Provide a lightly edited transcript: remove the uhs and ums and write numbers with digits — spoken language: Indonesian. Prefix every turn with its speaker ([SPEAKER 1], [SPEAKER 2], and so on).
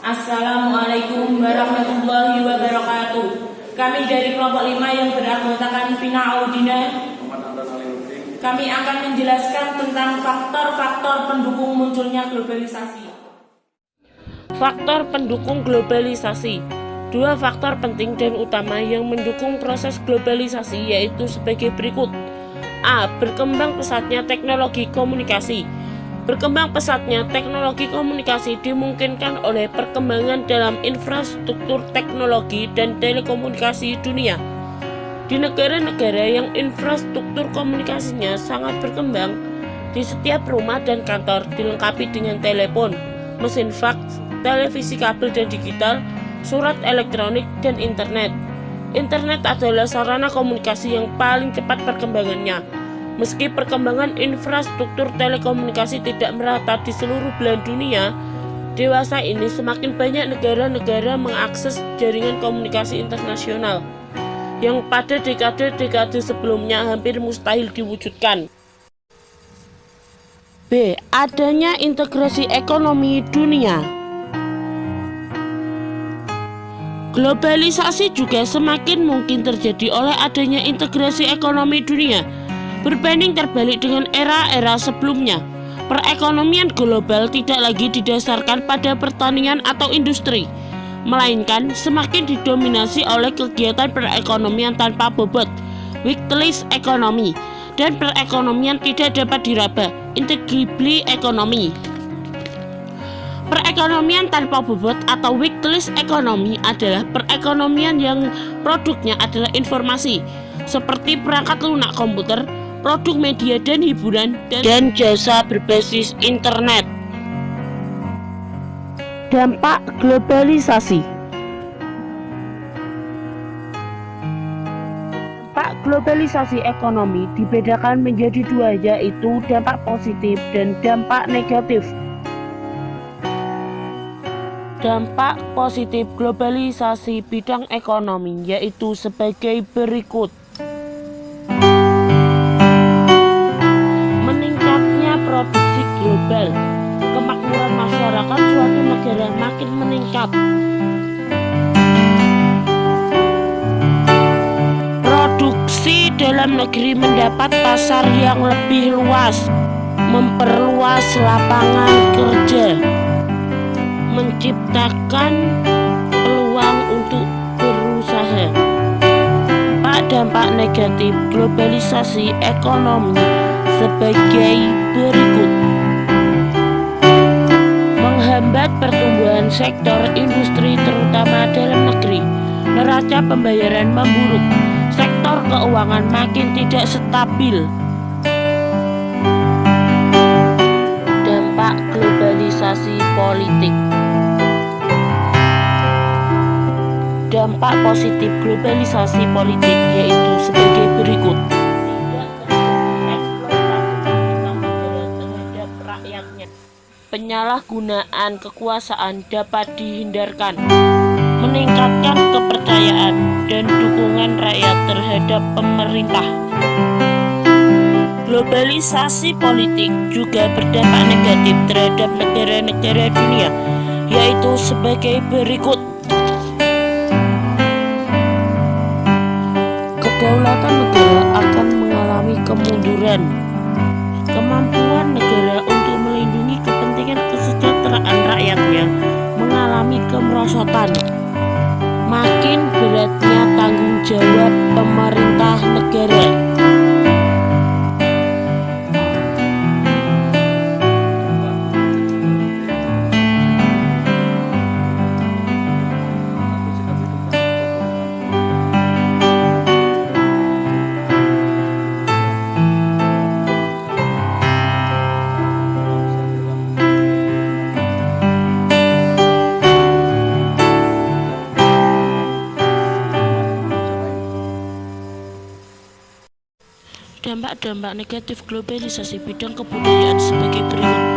[SPEAKER 1] Assalamualaikum warahmatullahi wabarakatuh. Kami dari kelompok 5 yang beranggotakan Vina Audina, kami akan menjelaskan tentang faktor-faktor pendukung munculnya globalisasi.
[SPEAKER 2] Faktor pendukung globalisasi. Dua faktor penting dan utama yang mendukung proses globalisasi yaitu sebagai berikut. A. Berkembang pesatnya teknologi komunikasi. Berkembang pesatnya teknologi komunikasi dimungkinkan oleh perkembangan dalam infrastruktur teknologi dan telekomunikasi dunia. Di negara-negara yang infrastruktur komunikasinya sangat berkembang, di setiap rumah dan kantor dilengkapi dengan telepon, mesin faks, televisi kabel dan digital, surat elektronik, dan internet. Internet adalah sarana komunikasi yang paling cepat perkembangannya. Meski perkembangan infrastruktur telekomunikasi tidak merata di seluruh belahan dunia, dewasa ini semakin banyak negara-negara mengakses jaringan komunikasi internasional yang pada dekade-dekade sebelumnya hampir mustahil diwujudkan. B. Adanya integrasi ekonomi dunia. Globalisasi juga semakin mungkin terjadi oleh adanya integrasi ekonomi dunia. Berbanding terbalik dengan era-era sebelumnya, perekonomian global tidak lagi didasarkan pada pertanian atau industri, melainkan semakin didominasi oleh kegiatan perekonomian tanpa bobot, weeklist economy, dan perekonomian tidak dapat diraba, integrable economy. Perekonomian tanpa bobot atau weeklist economy adalah perekonomian yang produknya adalah informasi, seperti perangkat lunak komputer, produk media dan hiburan, dan jasa berbasis internet. Dampak globalisasi. Dampak globalisasi ekonomi dibedakan menjadi dua, yaitu dampak positif dan dampak negatif. Dampak positif globalisasi bidang ekonomi yaitu sebagai berikut. Produksi global, kemakmuran masyarakat suatu negara makin meningkat. Produksi dalam negeri mendapat pasar yang lebih luas, memperluas lapangan kerja, menciptakan peluang untuk berusaha. Dampak negatif globalisasi ekonomi sebagai berikut. Menghambat pertumbuhan sektor industri terutama dalam negeri. Neraca pembayaran memburuk. Sektor keuangan makin tidak stabil. Dampak globalisasi politik. Dampak positif globalisasi politik yaitu sebagai berikut. Penyalahgunaan kekuasaan dapat dihindarkan, meningkatkan kepercayaan dan dukungan rakyat terhadap pemerintah. Globalisasi politik juga berdampak negatif terhadap negara-negara dunia, yaitu sebagai berikut. Kedaulatan negara akan mengalami kemunduran. Kemampuan negara untuk melindungi kepentingan kesejahteraan rakyatnya mengalami kemerosotan. Makin beratnya tanggung jawab pemerintah negara. Dampak-dampak negatif globalisasi bidang kebudayaan sebagai berikut.